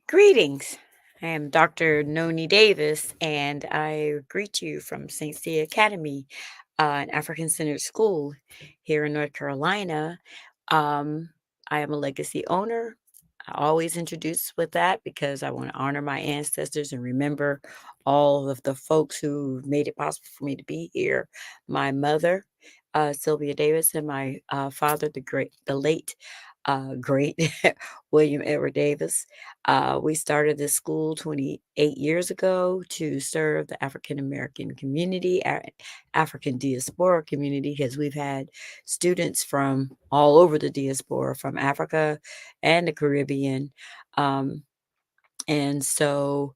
Greetings. I am Dr. Noni Davis, and I greet you from Sya Academy, an African centered school here in North Carolina. Um, I am a legacy owner. I always introduce with that because I want to honor my ancestors and remember all of the folks who made it possible for me to be here. My mother, Sylvia Davis, and my father, the late, great William Edward Davis. We started this school 28 years ago to serve the African American community, African diaspora community, because we've had students from all over the diaspora, from Africa and the Caribbean. Um, and so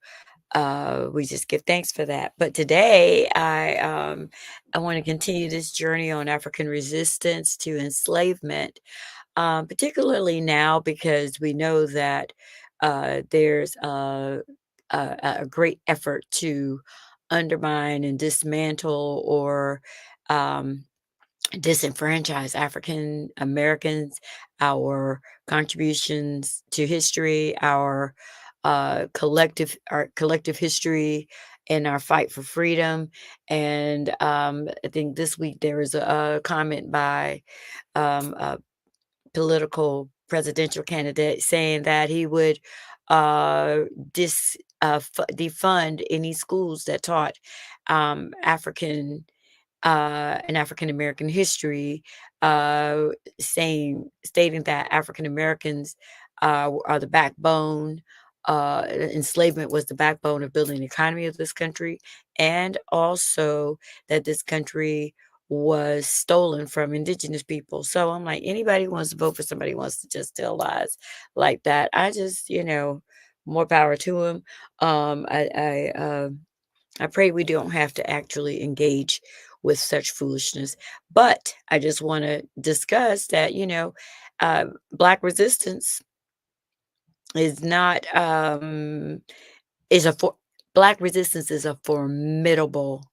we just give thanks for that. But today, I want to continue this journey on African resistance to enslavement, particularly now because we know that there's a great effort to undermine and dismantle or um, disenfranchise African Americans, our contributions to history, our collective history, and our fight for freedom. And I think this week there was a comment by a political presidential candidate saying that he would uh, defund any schools that taught African and African American history, uh, stating that African Americans are the backbone. Enslavement was the backbone of building the economy of this country, and also that this country was stolen from indigenous people. So I'm like, anybody who wants to vote for somebody who wants to just tell lies like that. I just, more power to them. Um, I, I, uh, I pray we don't have to actually engage with such foolishness. But I just want to discuss that, Black resistance is not, is a, for, Black resistance is a formidable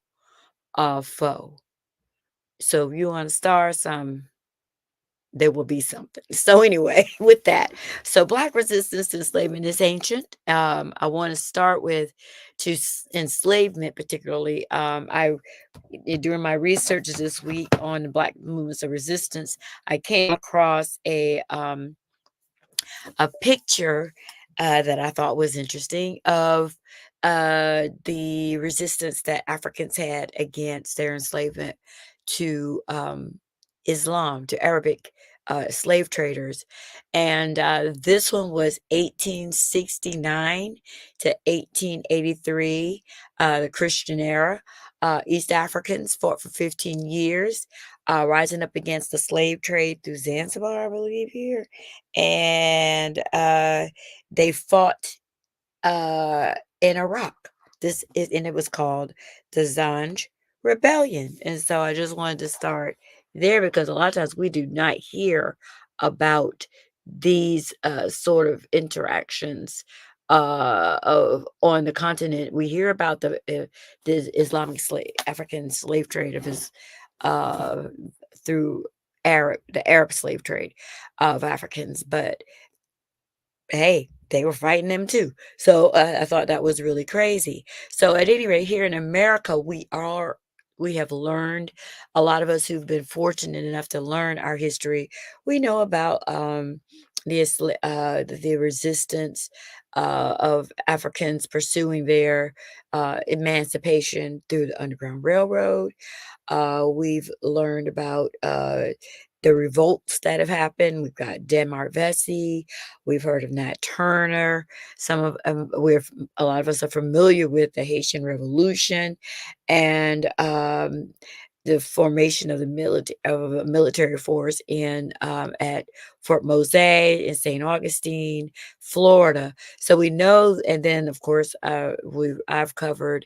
foe. So if you want to start some, there will be something. So anyway, with that, so Black resistance to enslavement is ancient. I want to start with enslavement, particularly. During my research this week on the Black movements of resistance, I came across a picture that I thought was interesting of the resistance that Africans had against their enslavement to Islam, to Arabic slave traders. And this one was 1869 to 1883, the Christian era. East Africans fought for 15 years, rising up against the slave trade through Zanzibar, I believe, here. And they fought in Iraq. And it was called the Zanj Rebellion. And so I just wanted to start there because a lot of times we do not hear about these sort of interactions on the continent. We hear about the African slave trade of his uh, through the Arab slave trade of Africans, but hey, they were fighting them too. So I thought that was really crazy. So at any rate, here in America, we have learned, a lot of us who've been fortunate enough to learn our history, we know about the resistance of Africans pursuing their emancipation through the Underground Railroad. We've learned about the revolts that have happened. We've got Denmark Vesey. We've heard of Nat Turner. A lot of us are familiar with the Haitian Revolution and the formation of a military force in at Fort Mose in St. Augustine, Florida. So we know, and then of course I've covered.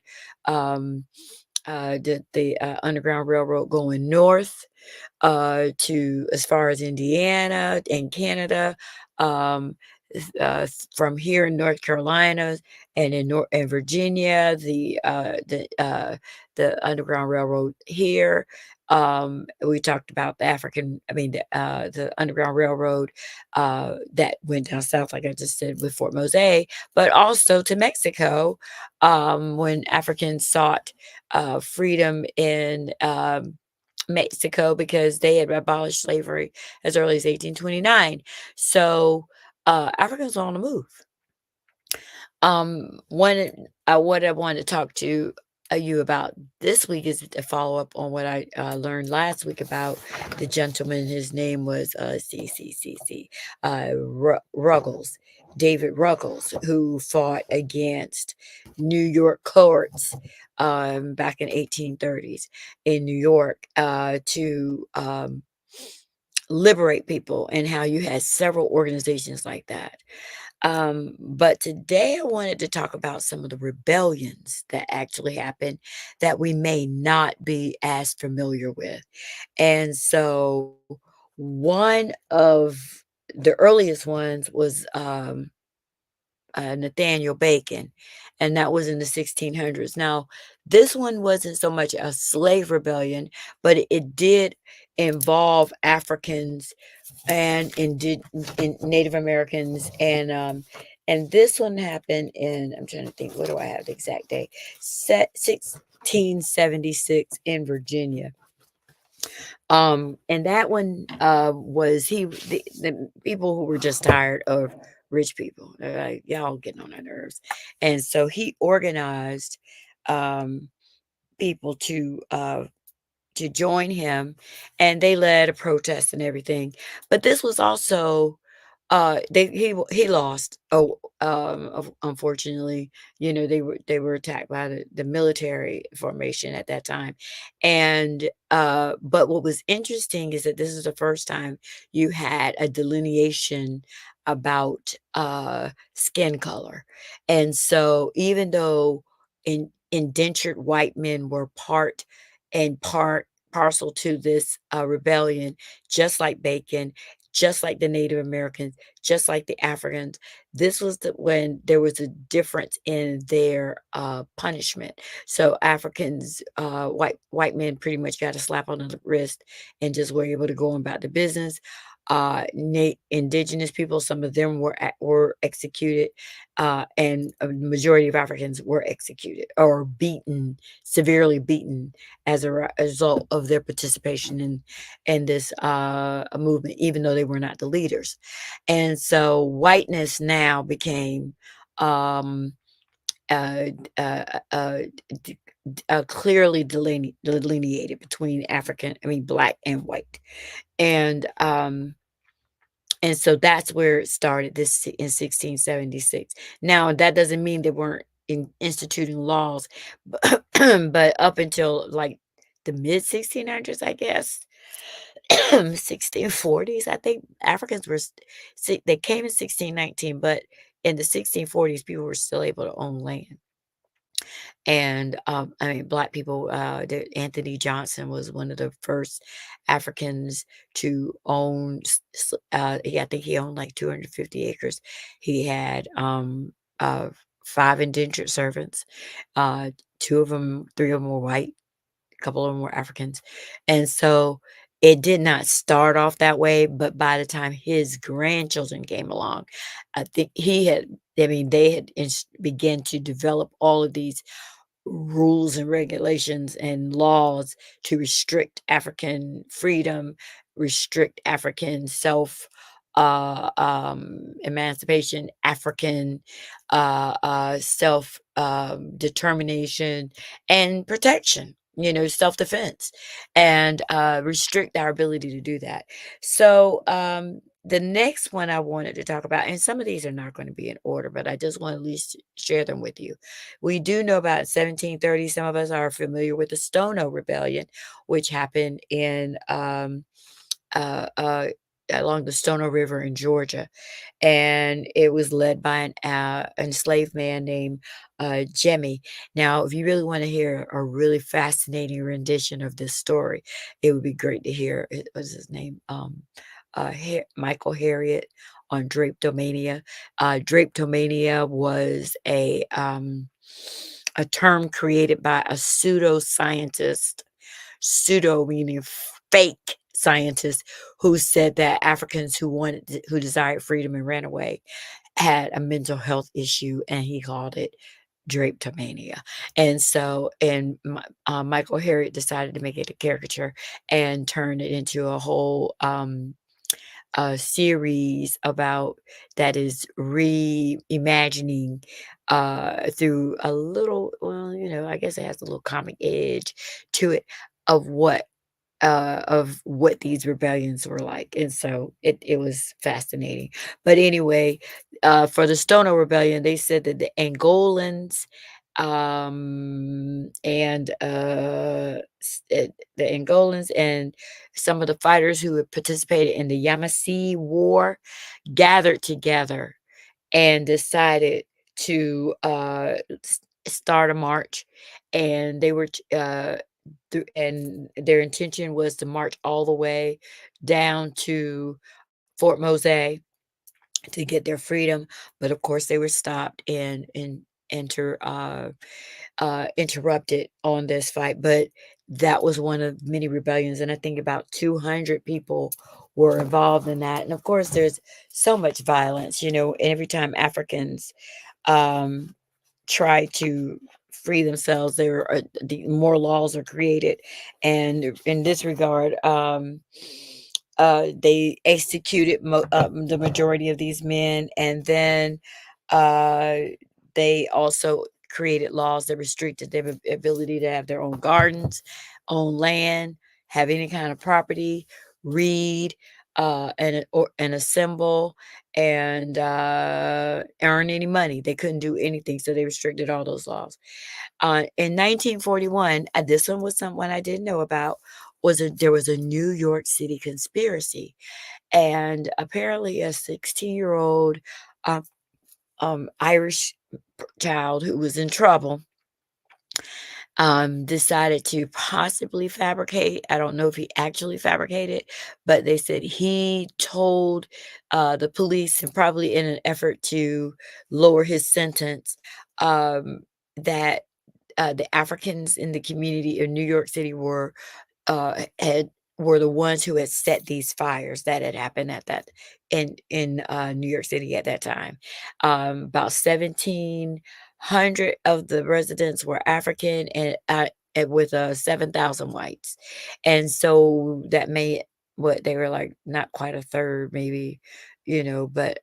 The Underground Railroad going north to as far as Indiana and Canada, um, from here in North Carolina and in Virginia, the Underground Railroad here. We talked about the the Underground Railroad that went down south, like I just said, with Fort Mose, but also to Mexico when Africans sought freedom in Mexico because they had abolished slavery as early as 1829. So Africans were on the move. One what I wanted to talk to you about this week is a follow up on what I learned last week about the gentleman. His name was Ruggles, David Ruggles, who fought against New York courts back in 1830s in New York to liberate people, and how you had several organizations like that. But today I wanted to talk about some of the rebellions that actually happened that we may not be as familiar with. And so one of the earliest ones was Nathaniel Bacon, and that was in the 1600s. Now, this one wasn't so much a slave rebellion, but it did involve Africans and Native Americans, and this one happened in, I'm trying to think, what do I have the exact date? 1676 in Virginia. And that one was the people who were just tired of rich people. They're like, y'all getting on their nerves, and so he organized um, people to join him, and they led a protest and everything. But this was also he lost. Unfortunately, they were attacked by the military formation at that time. And but what was interesting is that this is the first time you had a delineation about skin color. And so even though indentured white men were part and parcel to this rebellion, just like Bacon, just like the Native Americans, just like the Africans. This was when there was a difference in their punishment. So Africans, white men, pretty much got a slap on the wrist and just were able to go on about the business. Indigenous people, some of them were executed, and a majority of Africans were executed or beaten, severely beaten, as a result of their participation in this movement, even though they were not the leaders. And so whiteness now became um, uh, uh, uh, clearly delineated between black and white. And so that's where it started, this in 1676. Now, that doesn't mean they weren't instituting laws, but, but up until like the mid 1600s, I guess, 1640s, I think Africans they came in 1619, but in the 1640s, people were still able to own land. And black people, Anthony Johnson was one of the first Africans to own, I think he owned like 250 acres. He had five indentured servants. Uh, three of them were white, a couple of them were Africans. And so it did not start off that way, but by the time his grandchildren came along, I think they had began to develop all of these rules and regulations and laws to restrict African freedom, restrict African self emancipation, African self determination and protection. Self defense, and restrict our ability to do that. So, the next one I wanted to talk about, and some of these are not going to be in order, but I just want to at least share them with you. We do know about 1730. Some of us are familiar with the Stono Rebellion, which happened in uh, uh, along the Stono River in Georgia, and it was led by an enslaved man named Jemmy. Now, if you really want to hear a really fascinating rendition of this story, it would be great to hear. It was his name, Michael Harriot on Drapetomania. Drapetomania was a term created by a pseudoscientist pseudo meaning fake scientists who said that Africans who desired freedom and ran away had a mental health issue, and he called it drapetomania. And so, Michael Harriot decided to make it a caricature and turn it into a whole series about that is reimagining through a little, well, I guess it has a little comic edge to it of what these rebellions were like, and so it was fascinating. But anyway, for the Stono Rebellion, they said that the Angolans, and, the Angolans and some of the fighters who had participated in the Yamasee War gathered together and decided to, start a march, and they were and their intention was to march all the way down to Fort Mose to get their freedom, but of course they were stopped and interrupted on this fight. But that was one of many rebellions, and I think about 200 people were involved in that. And of course, there's so much violence, every time Africans um, try to free themselves, more laws are created, and in this regard, they executed the majority of these men, and then uh, they also created laws that restricted their ability to have their own gardens, own land, have any kind of property, read, and assemble, and earn any money. They couldn't do anything, so they restricted all those laws. In 1941, this one was someone I didn't know about. There was a New York City conspiracy, and apparently a 16-year-old um, Irish child who was in trouble decided to possibly fabricate. I don't know if he actually fabricated, but they said he told the police, and probably in an effort to lower his sentence, um, that the Africans in the community in New York City had were the ones who had set these fires that had happened at that in New York City at that time. About 1,700 of the residents were African, and with 7,000 whites, and so that made what they were like not quite a third, maybe, but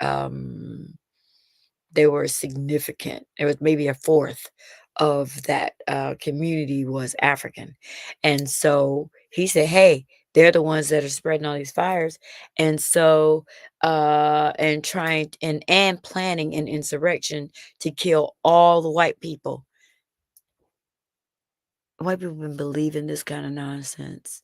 they were significant. It was maybe a fourth of that, community was African, and so he said, "Hey, they're the ones that are spreading all these fires," and so, and trying and planning an insurrection to kill all the white people. White people been believing this kinda nonsense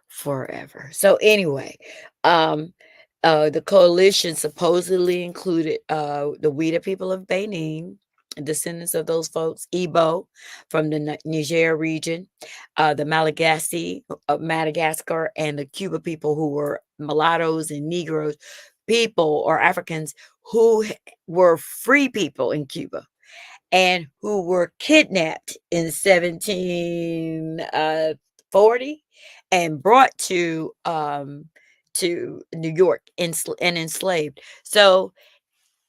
forever. So anyway, um, the coalition supposedly included the Wida people of Benin, descendants of those folks, Igbo from the Niger region, the Malagasy of Madagascar, and the Cuba people who were mulattoes and Negroes, people or Africans who were free people in Cuba and who were kidnapped in 1740 and brought to New York and enslaved. So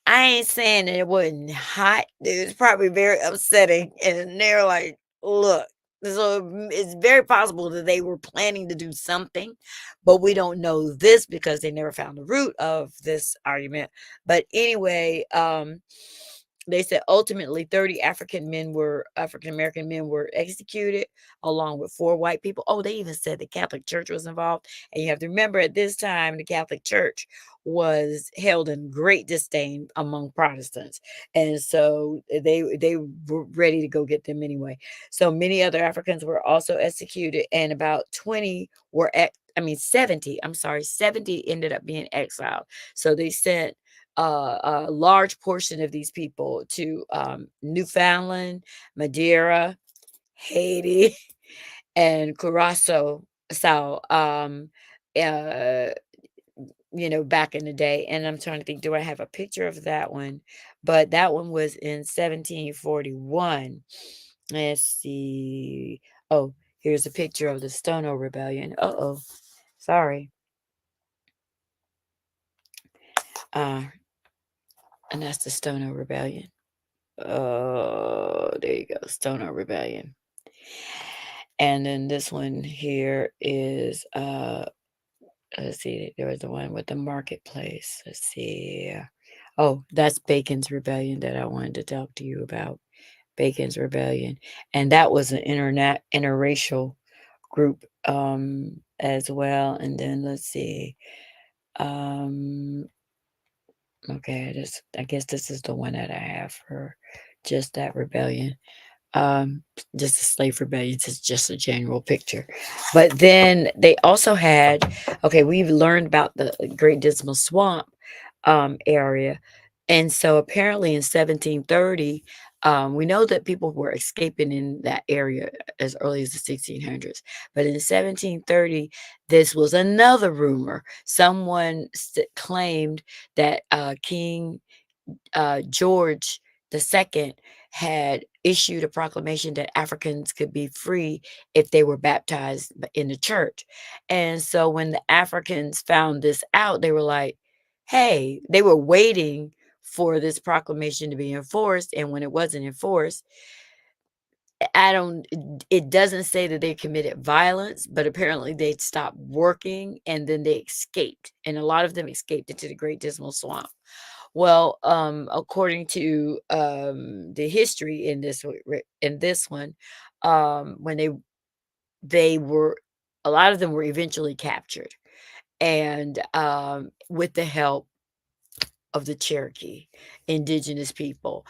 I ain't saying that it wasn't hot. It was probably very upsetting, and they're like, "Look." So it's very possible that they were planning to do something, but we don't know this because they never found the root of this argument. But anyway, they said ultimately 30 African American men were executed along with 4 white people. Oh, they even said the Catholic Church was involved. And you have to remember at this time, the Catholic Church was held in great disdain among Protestants. And so they were ready to go get them anyway. So many other Africans were also executed, and about 20 were I mean 70, I'm sorry, 70 ended up being exiled. So they sent a large portion of these people to Newfoundland, Madeira, Haiti, and Curacao. So, uh, back in the day. And I'm trying to think, do I have a picture of that one? But that one was in 1741. Let's see. Oh, Here's a picture of the Stono Rebellion. Uh-oh. Sorry. Uh, and that's the Stono Rebellion. Oh, there you go. Stono Rebellion. And then this one here is let's see, there was the one with the marketplace. Let's see. Oh, that's Bacon's Rebellion that I wanted to talk to you about. Bacon's Rebellion. And that was an interracial group as well. And then let's see. Um okay, I guess this is the one that I have for just that rebellion. um, just the slave rebellions is just a general picture. But then they also had, okay, we've learned about the Great Dismal Swamp area. And so apparently in 1730, we know that people were escaping in that area as early as the 1600s. But in 1730, this was another rumor. Someone claimed that King George II had issued a proclamation that Africans could be free if they were baptized in the church. And so when the Africans found this out, they were like, hey, they were waiting for this proclamation to be enforced. And when it wasn't enforced, I don't, it doesn't say that they committed violence, but apparently they'd stopped working and then they escaped. And a lot of them escaped into the Great Dismal Swamp. Well, according to the history in in this one, when they were, a lot of them were eventually captured, and with the help of the Cherokee indigenous people.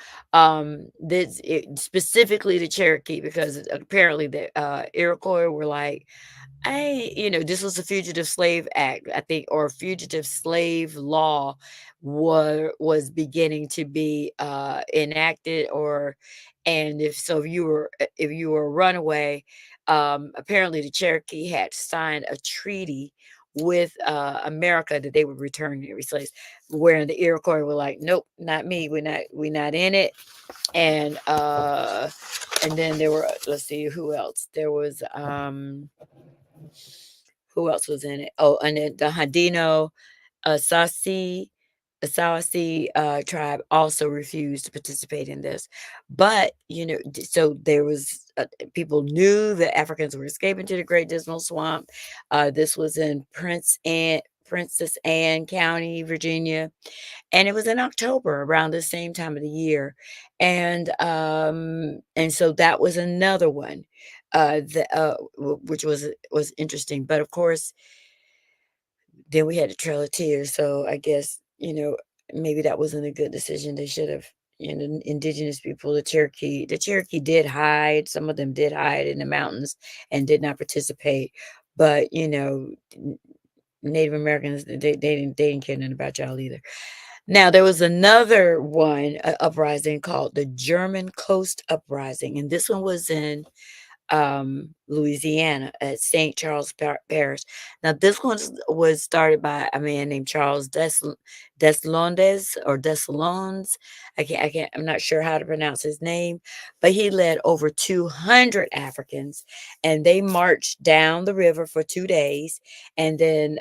Specifically the Cherokee, because apparently the Iroquois were like, this was a Fugitive Slave Act, I think, or fugitive slave law was beginning to be enacted, or and if you were a runaway, apparently the Cherokee had signed a treaty with America that they would return every slaves, where the Iroquois were like, nope, not me. We're not in it. And then there were, let's see who else. There was who else was in it? Oh, and then the Hadino Asasi Asawasi tribe also refused to participate in this. But so there was people knew that Africans were escaping to the Great Dismal Swamp. This was in Princess Anne County, Virginia, and it was in October around the same time of the year. And so that was another one, which was interesting. But of course, then we had the Trail of Tears. So I guess, maybe that wasn't a good decision. They should have, indigenous people, the Cherokee did hide. Some of them did hide in the mountains and did not participate. But Native Americans, they didn't care nothing about y'all either. Now, there was another one, uprising, called the German Coast Uprising, and this one was in Louisiana at St. Charles Parish. Now, this one was started by a man named Charles Deslondes or Deslons. I'm not sure how to pronounce his name, but he led over 200 Africans, and they marched down the river for 2 days, and then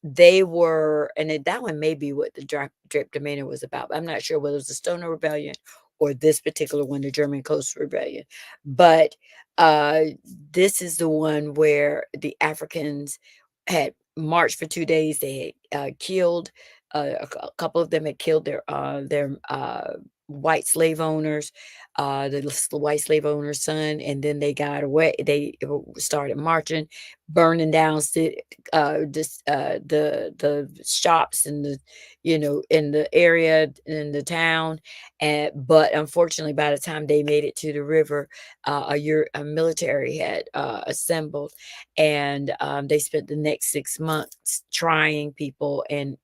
they were, and that one may be what the Drapetomania was about. I'm not sure whether it was the Stoner Rebellion or this particular one, the German Coast Rebellion. But uh, this is the one where the Africans had marched for 2 days. They had killed, a couple of them had killed their white slave owners, the white slave owner's son, and then they got away. They started marching, burning down the shops in in the area, in the town. And but unfortunately, by the time they made it to the river, a military had assembled, and they spent the next 6 months trying people and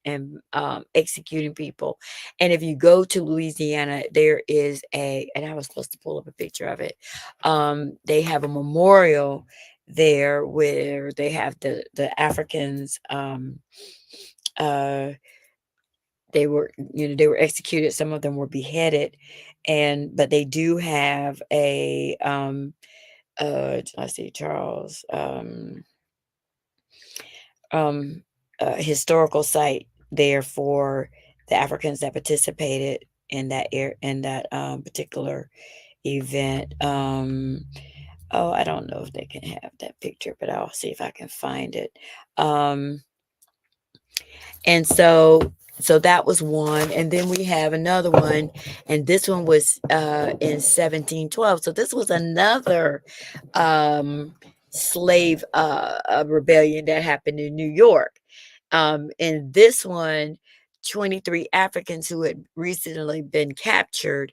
executing people. And if you go to Louisiana, there is and I was supposed to pull up a picture of it. They have a memorial there where they have the Africans. Uh, they were executed. Some of them were beheaded, but they do have let's see, Charles, um, historical site there for the Africans that participated in that particular event. Oh, I don't know if they can have that picture, but I'll see if I can find it. Um, and so that was one, and then we have another one, and this one was in 1712. So this was another um, slave rebellion that happened in New York. And this one, 23 Africans who had recently been captured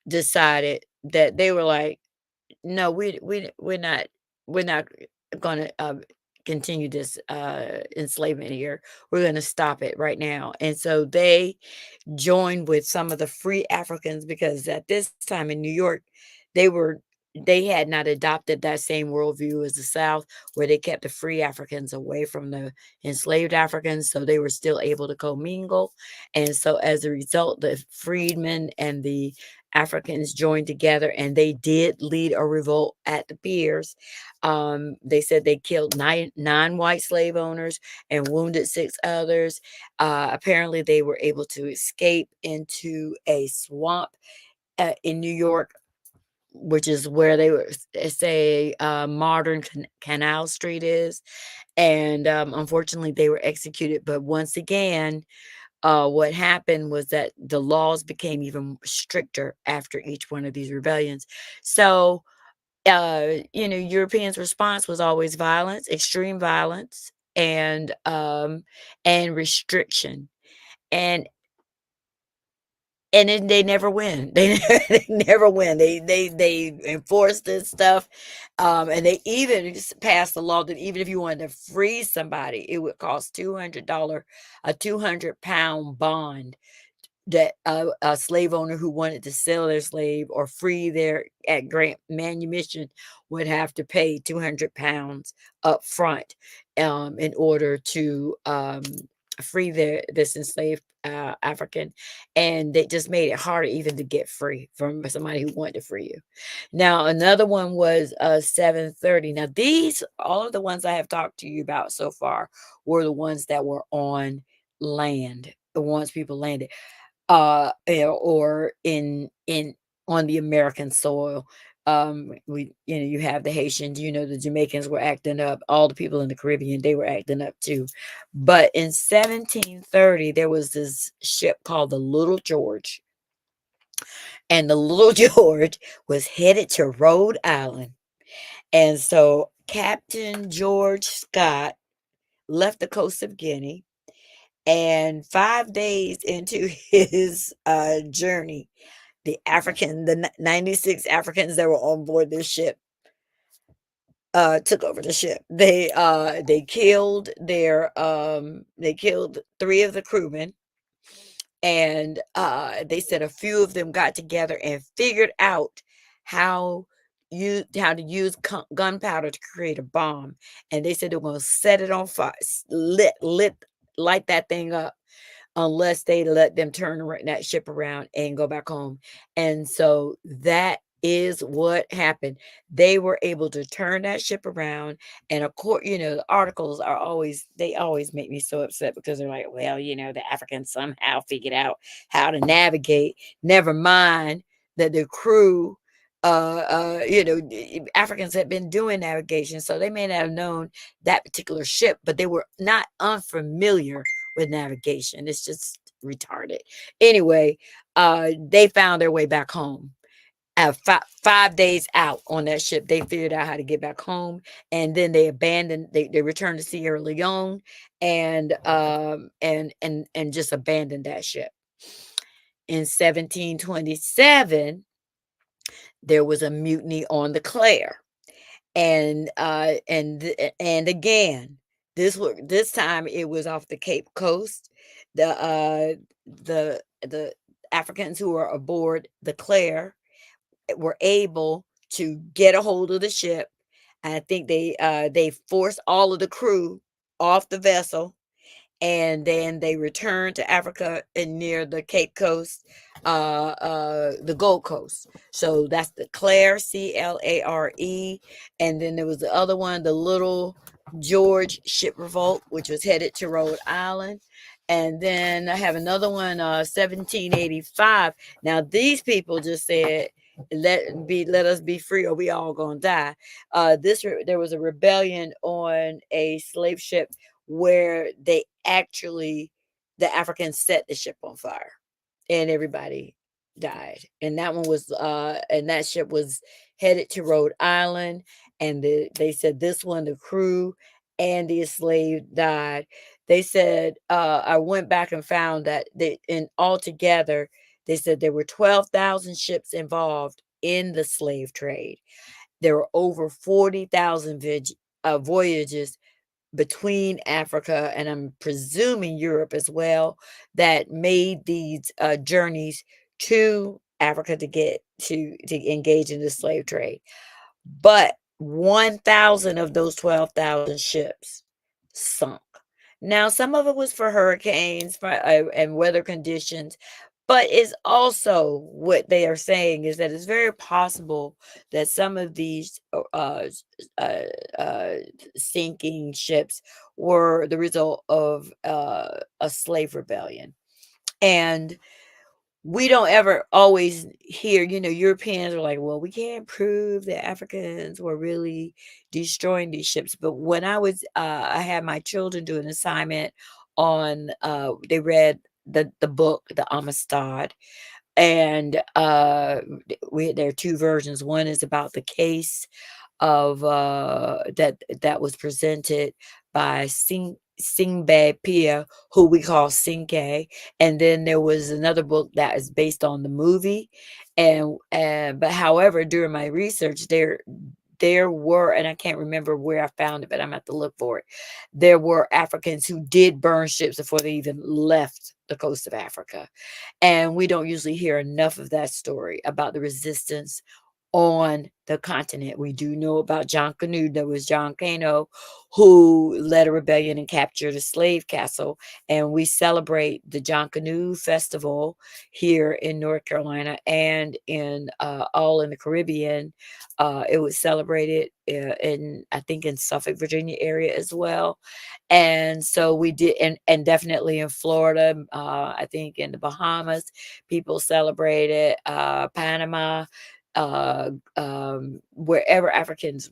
decided that they were like, no, we're not gonna, continue this, enslavement here. We're gonna stop it right now, and so they joined with some of the free Africans because at this time in New York, they were they had not adopted that same worldview as the South, where they kept the free Africans away from the enslaved Africans, so they were still able to commingle, and so as a result, the freedmen and the Africans joined together and they did lead a revolt at the piers. They said they killed nine white slave owners and wounded six others. Apparently, they were able to escape into a swamp in New York, which is where they were say modern Canal Street is. And unfortunately, they were executed. But once again, what happened was that the laws became even stricter after each one of these rebellions. So, Europeans' response was always violence, extreme violence, and restriction. And and then they never win. They never win. They enforce this stuff, and they even passed a law that even if you wanted to freeze somebody, it would cost $200 a 200-pound bond that a slave owner who wanted to sell their slave or free their at grant manumission would have to pay 200 pounds up front in order to free this enslaved African. And they just made it harder even to get free from somebody who wanted to free you. Now, another one was 730. Now, these, all of the ones I have talked to you about so far were the ones that were on land, the ones people landed or in on the American soil. You have the Haitians, the Jamaicans were acting up, all the people in the Caribbean, they were acting up too. But in 1730, there was this ship called the Little George, and the Little George was headed to Rhode Island. And so Captain George Scott left the coast of Guinea, and 5 days into his journey, the 96 Africans that were on board this ship took over the ship. They killed three of the crewmen, and they said a few of them got together and figured out how how to use gunpowder to create a bomb. And they said they were going to set it on fire, light that thing up, unless they let them turn that ship around and go back home. And so that is what happened. They were able to turn that ship around. And of course, the articles they always make me so upset because they're like, well, the Africans somehow figured out how to navigate. Never mind that the crew, Africans had been doing navigation, so they may not have known that particular ship, but they were not unfamiliar with navigation. It's just retarded. Anyway, they found their way back home. 5 days out on that ship, they figured out how to get back home, and then they abandoned. They returned to Sierra Leone, and just abandoned that ship. In 1727, there was a mutiny on the Clare, and again, this time it was off the Cape Coast. The Africans who were aboard the Clare were able to get a hold of the ship. I think they forced all of the crew off the vessel, and then they returned to Africa and near the Cape Coast, the Gold Coast. So that's the Clare, Clare, and then there was the other one, the Little George Ship Revolt, which was headed to Rhode Island. And then I have another one, 1785. Now these people just said, let us be free, or we all gonna die. There was a rebellion on a slave ship where they actually the Africans set the ship on fire and everybody died. And that ship was headed to Rhode Island, and they said this one, the crew and the slave died. They said I went back and found that they in altogether they said there were 12,000 ships involved in the slave trade. There were over 40,000 voyages between Africa and I'm presuming Europe as well that made these journeys to Africa to get to engage in the slave trade. But 1,000 of those 12,000 ships sunk. Now, some of it was for hurricanes and weather conditions, but it's also what they are saying is that it's very possible that some of these uh, uh, sinking ships were the result of a slave rebellion. And we don't ever always hear, Europeans are like, well, we can't prove that Africans were really destroying these ships. But when I had my children do an assignment on, they read the book, the Amistad, and there are two versions. One is about the case of that was presented by Singbe Pia, who we call Sinke, and then there was another book that is based on the movie, and but however, during my research, there were, and I can't remember where I found it, but I'm gonna have to look for it. There were Africans who did burn ships before they even left the coast of Africa. And we don't usually hear enough of that story about the resistance on the continent. We do know about John Canute. There was John Cano who led a rebellion and captured a slave castle. And we celebrate the John Canoe Festival here in North Carolina and in all in the Caribbean. It was celebrated in, I think, in Suffolk, Virginia area as well. And so we did, and definitely in Florida, I think in the Bahamas, people celebrated, Panama, wherever Africans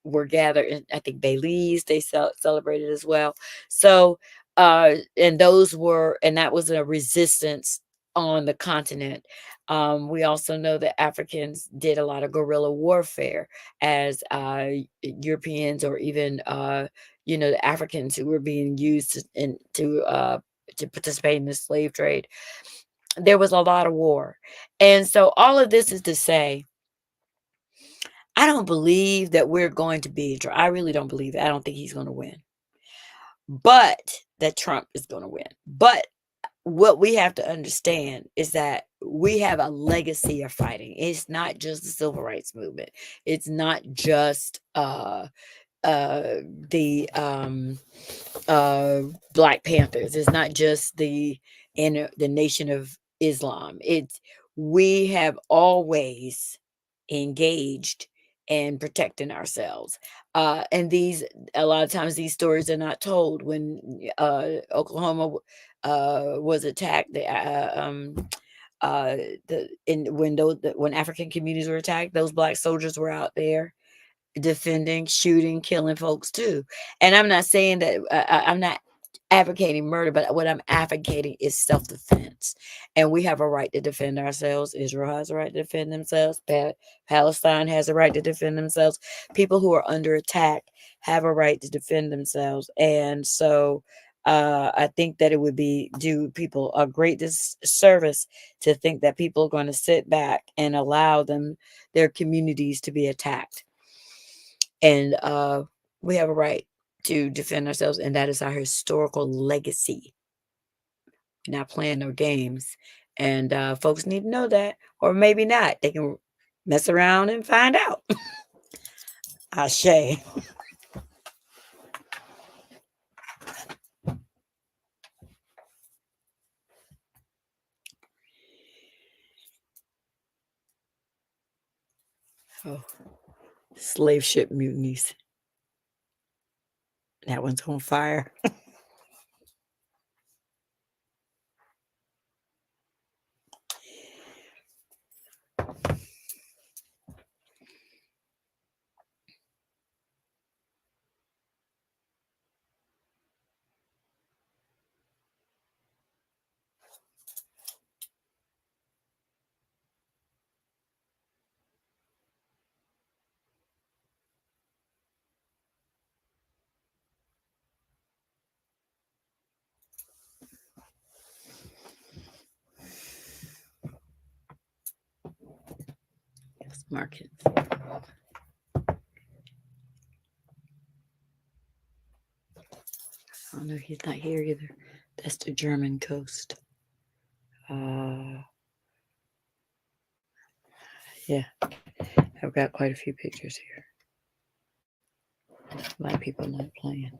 were gathered. And I think Belize, they celebrated as well. So, and that was a resistance on the continent. We also know that Africans did a lot of guerrilla warfare as Europeans, or even the Africans who were being used to participate in the slave trade. There was a lot of war. And so all of this is to say, I don't believe that we're going to be, I really don't believe it. I don't think he's going to win, but that Trump is going to win. But what we have to understand is that we have a legacy of fighting. It's not just the civil rights movement. It's not just the Black Panthers. It's not just the Nation of Islam. It's We have always engaged in protecting ourselves. And a lot of times these stories are not told. When Oklahoma was attacked, uh, when African communities were attacked, those Black soldiers were out there defending, shooting, killing folks too. And I'm not saying that I'm not advocating murder, but what I'm advocating is self-defense. And we have a right to defend ourselves. Israel has a right to defend themselves. Palestine has a right to defend themselves. People who are under attack have a right to defend themselves. And so I think that it would do people a great disservice to think that people are going to sit back and allow their communities to be attacked. And we have a right to defend ourselves, and that is our historical legacy. We're not playing no games. And folks need to know that, or maybe not. They can mess around and find out. Ashe. Oh, slave ship mutinies. That one's on fire. Yes, markets. Oh no, he's not here either. That's the German coast. Yeah, I've got quite a few pictures here. A lot of people not playing.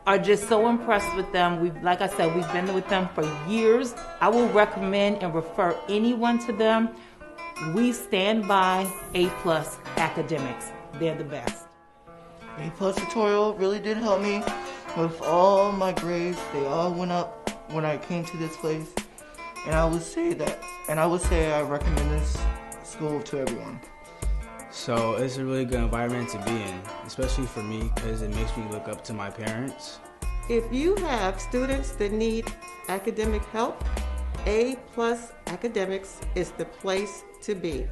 Are just so impressed with them. Like I said, we've been with them for years. I will recommend and refer anyone to them. We stand by A+ Academics. They're the best. A+ tutorial really did help me with all my grades. They all went up when I came to this place, and I would say I recommend this school to everyone. So it's a really good environment to be in, especially for me because it makes me look up to my parents. If you have students that need academic help, A+ Academics is the place to be.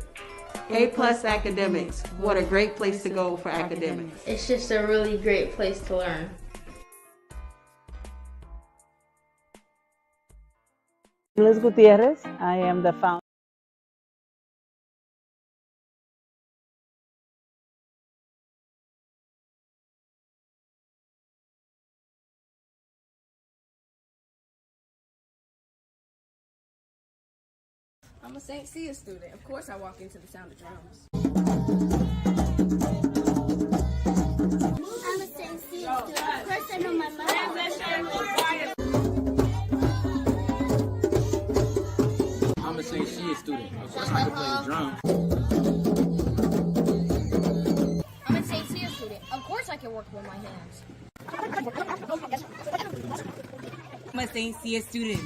A+ Academics, what a great place to go for academics. It's just a really great place to learn. Liz Gutierrez, I am the founder. I'm a St. Sya student. Of course I walk into the sound of drums. I'm a St. Sya student. Of course I know my mother. I'm a St. Sya student. Of course I can play the drums. I'm a St. Sya student. Of course I can work with my hands. I'm a St. Sya student.